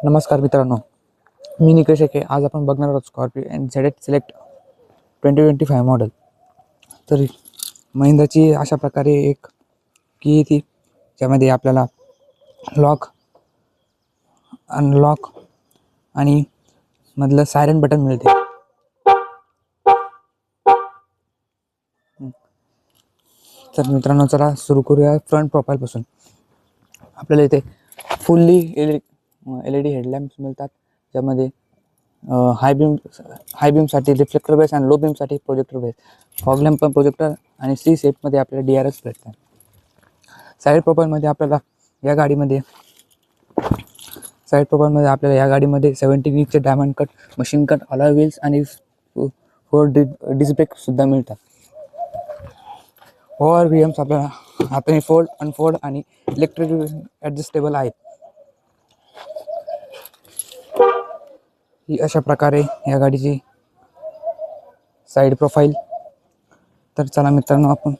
नमस्कार मित्रांनो, मी निकेश एके. आज आपण बघणार आहोत Scorpio N Z H select 2025 model. तर महिंद्राची अशा प्रकारे एक की येते ज्यामध्ये आपल्याला लॉक, अनलॉक आणि मधलं सायरन बटन मिळते. तर मित्रांनो, चला सुरू करूया फ्रंट प्रोफाईलपासून. आपल्याला इथे फुल्ली LED हेडलॅम्प्स मिळतात, ज्यामध्ये हाय बीमसाठी रिफ्लेक्टर बेस आणि लो बीमसाठी प्रोजेक्टर बेस, फॉग लॅम्प पण प्रोजेक्टर आणि सी सेटमध्ये आपल्याला DRS भेटतात. साईड प्रोफाईलमध्ये आपल्याला या गाडीमध्ये 17 इंचचे diamond cut, machine cut alloy wheels आणि 4 डिस्क ब्रेक सुद्धा मिळतात. ओव्हर VMs आपल्याला हाताने फोल्ड, अनफोल्ड आणि इलेक्ट्रिक ॲडजस्टेबल आहेत. ही अशा प्रकारे या गाडीची साईड प्रोफाईल. तर चला मित्रांनो, आपण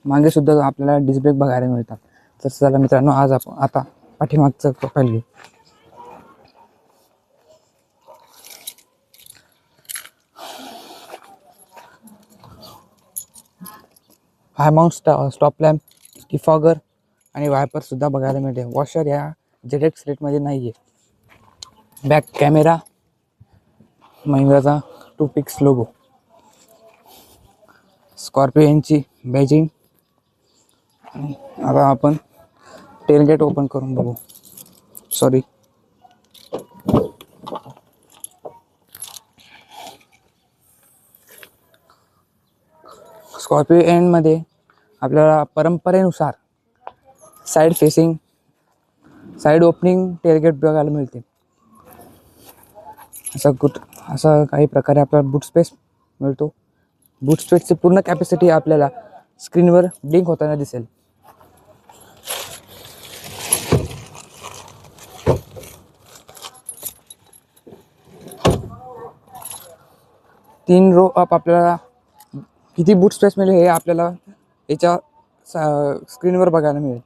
मागे सुद्धा आपल्याला डिस्क ब्रेक बघायला मिळतात. तर चला मित्रांनो, आज आपण आता पाठीमागचं प्रोफाईल घेऊ. हाय माउंट स्टॉप लॅम्प, डिफॉगर आणि वायपर सुद्धा बघायला मिळते. वॉशर या ZX सिलेक्टमध्ये नाही आहे. बॅक कॅमेरा, महिंद्राचा 2 पिक्स लोगो, स्कॉर्पिओ यांची बॅजिंग. आता आपण टेलगेट ओपन करून बघू. सॉरी, स्कॉर्पिओ एंडमध्ये आपल्याला परंपरेनुसार साईड ओपनिंग टेलगेट बघायला मिळते. असा काही प्रकारे आपल्याला बूट स्पेस मिळतो. बूट स्पेसची पूर्ण कॅपॅसिटी आपल्याला स्क्रीनवर ब्लिंक होताना दिसेल. तीन रो अप आपल्याला किती बूट स्पेस मिळेल हे आपल्याला याच्या स्क्रीनवर बघायला मिळेल.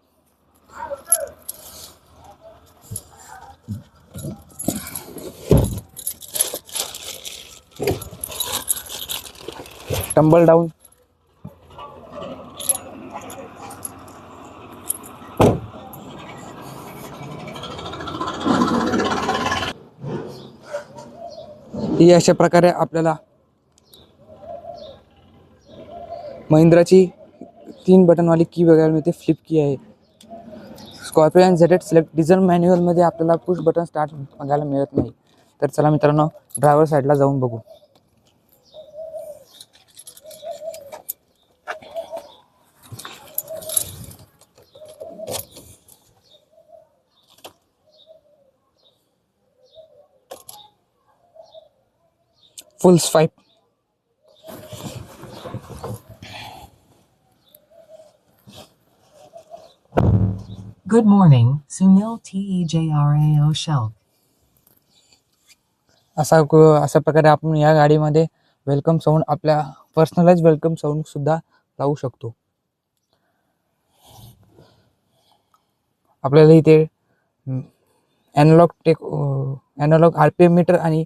टंबल डाऊन, ही अशा प्रकारे आपल्याला महिंद्राची 3 बटनवाली की बघायला मिळते. फ्लिप की आहे. Scorpio N ZX select diesel मॅन्युअलमध्ये आपल्याला पुश बटन स्टार्ट बघायला मिळत नाही. तर चला मित्रांनो, ड्रायव्हर साईडला जाऊन बघू. फुल swipe, Good morning, Sunil Tejrao Shelk. अशा प्रकारे आपण या गाडीमध्ये वेलकम साऊंड, आपल्या पर्सनलाइज वेलकम साऊंड सुद्धा लावू शकतो. आपल्याला इथे ॲनालॉग RPM मीटर आणि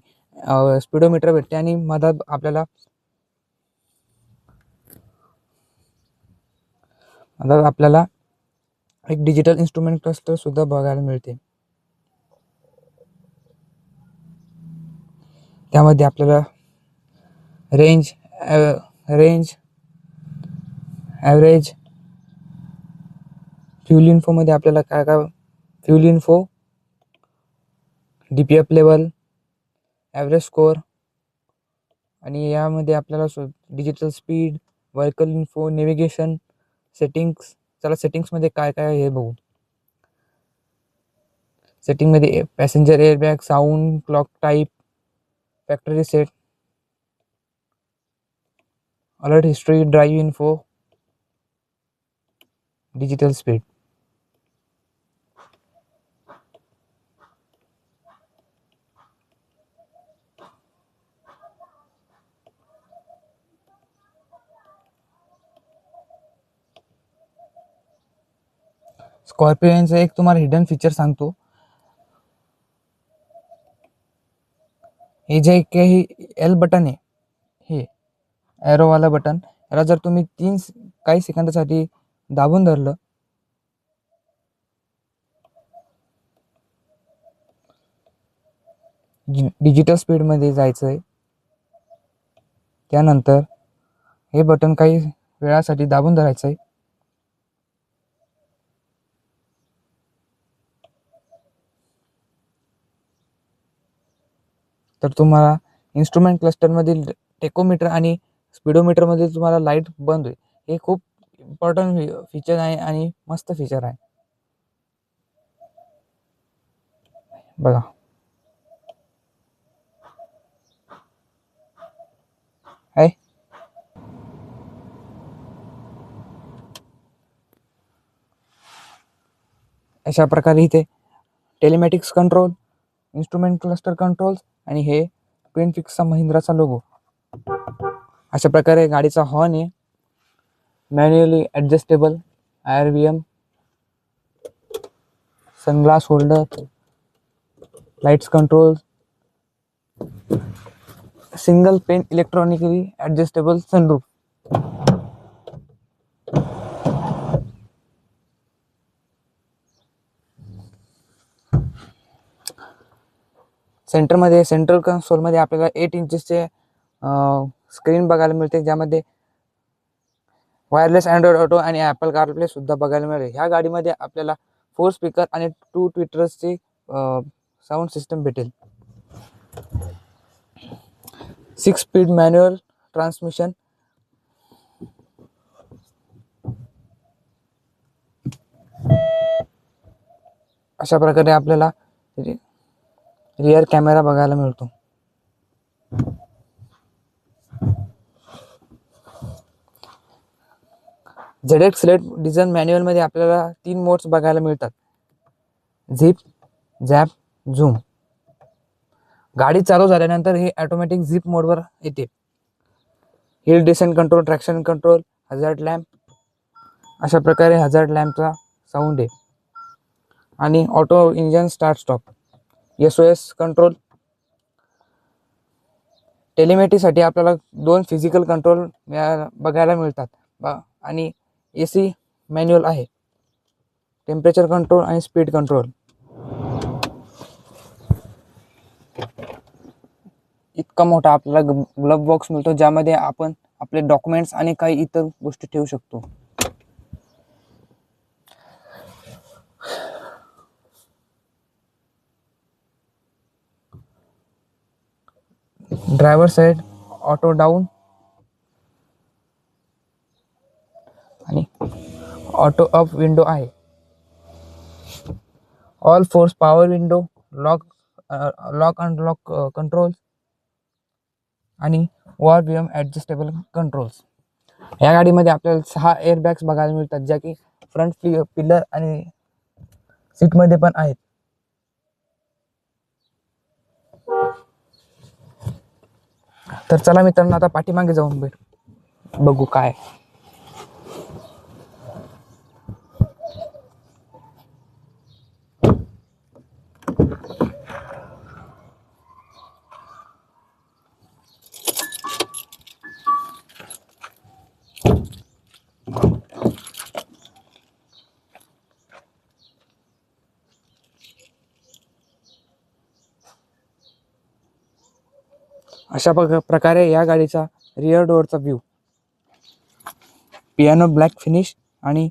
स्पीडोमीटर भेटते आणि मधात आपल्याला एक डिजिटल इन्स्ट्रुमेंट क्लस्टर सुद्धा बघायला मिळते. त्यामध्ये आपल्याला रेंज, ॲव्हरेज, फ्युल इन्फोमध्ये आपल्याला काय fuel info, DPF level, average score आणि यामध्ये आपल्याला digital speed, vehicle info, navigation, settings. चला सेटिंग्समध्ये काय काय हे बघू. सेटिंगमध्ये passenger airbag, sound, clock type, factory set, alert history, drive info, digital speed. Scorpio यांचं एक तुम्हाला हिडन फीचर सांगतो. हे जे काही एल बटन आहे, हे ॲरोवाला बटन, याला जर तुम्ही काही सेकंदासाठी दाबून धरलं डिजिटल स्पीडमध्ये जायचं आहे. त्यानंतर हे बटन काही वेळासाठी दाबून धरायचं आहे. तर तुम्हाला इन्स्ट्रुमेंट क्लस्टरमधील टेकोमीटर आणि स्पीडोमीटरमध्ये तुम्हाला लाईट बंद होईल. हे खूप इम्पॉर्टंट फीचर आहे आणि मस्त फीचर आहे. बघा, आहे. अशा प्रकारे इथे telematics control, instrument cluster controls आणि हे ट्विन फिक्सचा महिंद्राचा लोगो. अशा प्रकारे गाडीचा हॉर्न आहे, manually adjustable IRVM, sunglass holder, lights control, single pane electronically adjustable sunroof. सेंटरमध्ये सेंट्रल कन्सोलमध्ये आपल्याला 8 इंचेसचे स्क्रीन बघायला मिळते, ज्यामध्ये वायरलेस अँड्रॉइड ऑटो आणि ॲपल कारप्ले सुद्धा बघायला मिळेल. ह्या गाडीमध्ये आपल्याला 4 स्पीकर आणि 2 ट्विटर्सची साऊंड सिस्टम भेटेल. 6 स्पीड मॅन्युअल ट्रान्समिशन, अशा प्रकारे आपल्याला रिअर कॅमेरा बघायला मिळतो. ZX सिलेक्ट डिझाईन मॅन्युअलमध्ये आपल्याला 3 मोड्स बघायला मिळतात: झिप, झॅप, झूम. गाडी चालू झाल्यानंतर हे ऑटोमॅटिक झिप मोडवर येते. Hill descent control, traction control, hazard lamp, अशा प्रकारे हझार्ड लॅम्पचा साऊंड आहे. आणि auto engine start stop, SOS control. टेलिमेट्रीसाठी आपल्याला 2 फिजिकल कंट्रोल बघायला मिळतात आणि AC मॅन्युअल आहे, टेम्परेचर कंट्रोल आणि स्पीड कंट्रोल. इतका मोठा आपल्याला ग्लव्ह बॉक्स मिळतो, ज्यामध्ये आपण आपले डॉक्युमेंट्स आणि काही इतर गोष्टी ठेवू शकतो. ड्रायव्हर साईड ऑटो डाऊन आणि ऑटो अप विंडो आहे. All force power window, lock unlock controls आणि IRVM ॲडजस्टेबल कंट्रोल्स. या गाडीमध्ये आपल्याला 6 एअरबॅग्स बघायला मिळतात, ज्या की फ्रंट पिलर आणि सीटमध्ये पण आहेत. तर चला मित्रांनो, आता पाठीमागे जाऊन बघू काय. अशा प्रकारे या गाडीचा रिअर डोअरचा व्ह्यू, पियानो ब्लॅक फिनिश आणि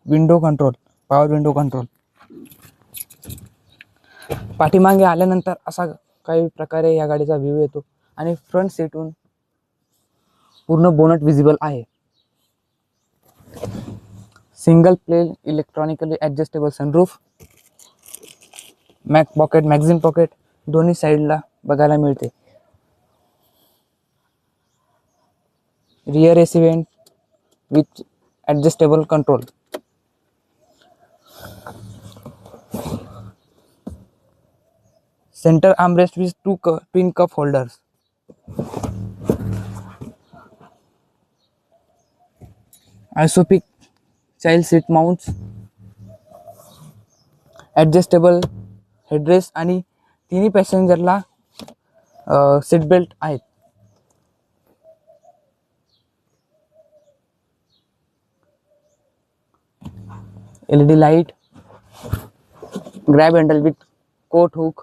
window control, power window control. पाठीमागे आल्यानंतर असा काही प्रकारे या गाडीचा व्ह्यू येतो आणि फ्रंट सीटून पूर्ण बोनट विजिबल आहे. Single plane electronically adjustable sunroof, magazine pocket दोन्ही साईडला बघायला मिळते. Rear AC vent with adjustable control. Centre armrest with 2 twin cup holders. Isofix child seat mounts, adjustable headrest आणि तिन्ही पॅसेंजरला सीट बेल्ट आहेत. LED light, grab handle with coat hook,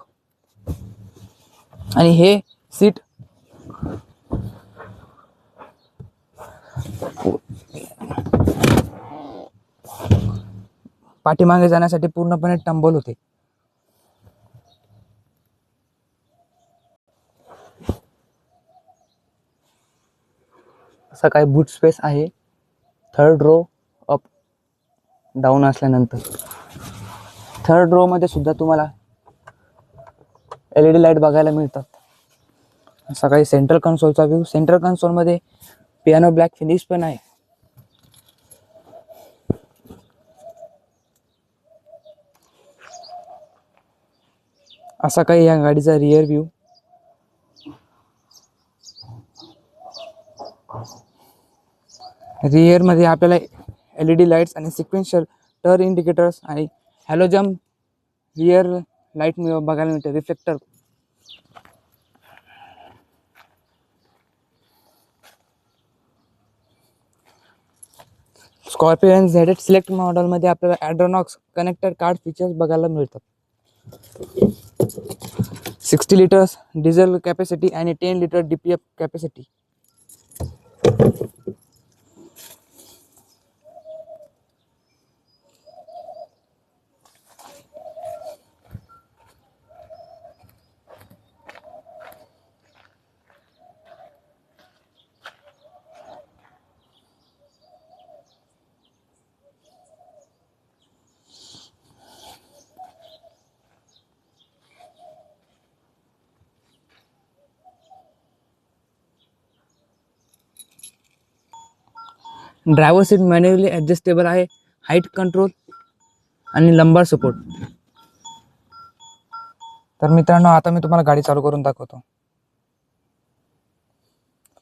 आणि हे सीट पाठीमागे जाण्यासाठी पूर्णपणे टंबल होते. असा काही बूट स्पेस आहे. 3rd रो अप डाऊन असल्यानंतर 3rd रो मध्ये सुद्धा तुम्हाला LED लाईट बघायला मिळतात. असा काही सेंट्रल कन्सोलचा व्ह्यू. सेंट्रल कन्सोल मध्ये पियानो ब्लॅक फिनिश पण आहे. असा काही या गाडीचा रिअर व्ह्यू. रिअर मध्ये आपल्याला LED लाईट्स आणि सिक्वेन्शियल टर्न इंडिकेटर्स आणि हॅलोजन रिअर लाईट बघायला मिळते. रिफ्लेक्टर. स्कॉर्पिओ आणि झेड सिलेक्ट मॉडेलमध्ये आपल्याला ॲड्रोनॉक्स कनेक्टेड कार्ड फीचर्स बघायला मिळतात. 60 लिटर्स डिझेल कॅपॅसिटी आणि 10 litre DPF capacity. Driver seat manually adjustable आहे. हाईट कंट्रोल आणि लंबार सपोर्ट. तर मित्रांनो, आता मी तुम्हाला गाडी चालू करून दाखवतो.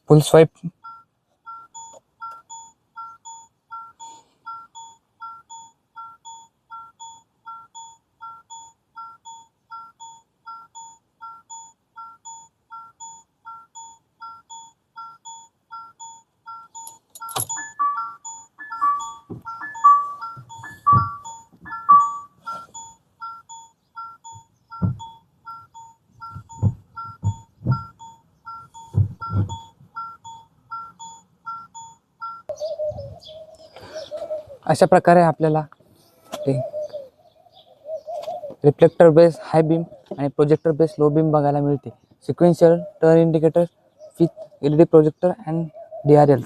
फुल स्वाईप. अशा प्रकारे आपल्याला ते रिफ्लेक्टर बेस हाय बीम आणि प्रोजेक्टर बेस लो बीम बघायला मिळते. Sequential turn indicator with LED projector and DRL.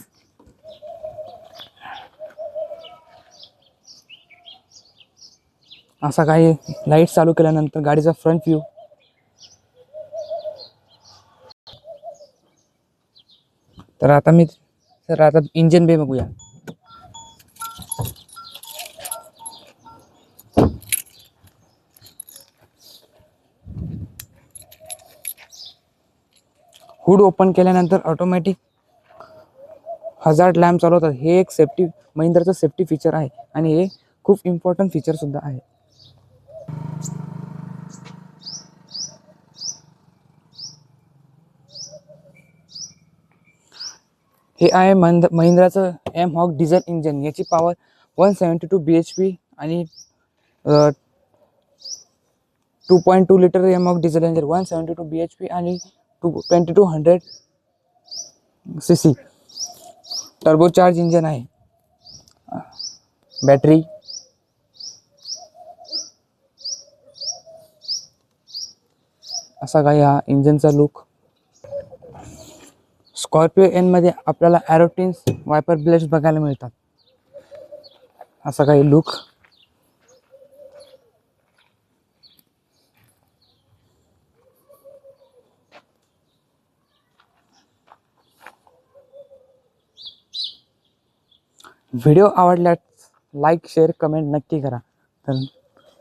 असा काही लाईट चालू केल्यानंतर गाडीचा फ्रंट व्ह्यू. तर आता इंजिन बे बघूया. हुड ओपन केल्यानंतर ऑटोमॅटिक हजार्ड लॅम्प चालवतात. हे एक महिंद्राचं सेफ्टी फीचर आहे आणि हे खूप इम्पॉर्टंट फीचर सुद्धा आहे. हे आहे महिंद्राचं M-Hawk डिझेल इंजिन. याची पॉवर 172 bhp आणि 2.2 litre M-Hawk diesel engine 172 bhp आणि 2200 cc टर्बोचार्ज इंजिन आहे. बॅटरी. असा काही हा इंजिनचा लुक. स्कॉर्पिओ N मध्ये आपल्याला एरोटिन्स वायपर ब्लेड्स बघायला मिळतात. असा काही लुक. व्हिडिओ आवडल्यास लाईक शेअर कमेंट नक्की करा. तर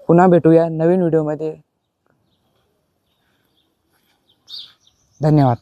पुन्हा भेटूया नवीन व्हिडिओमध्ये. धन्यवाद.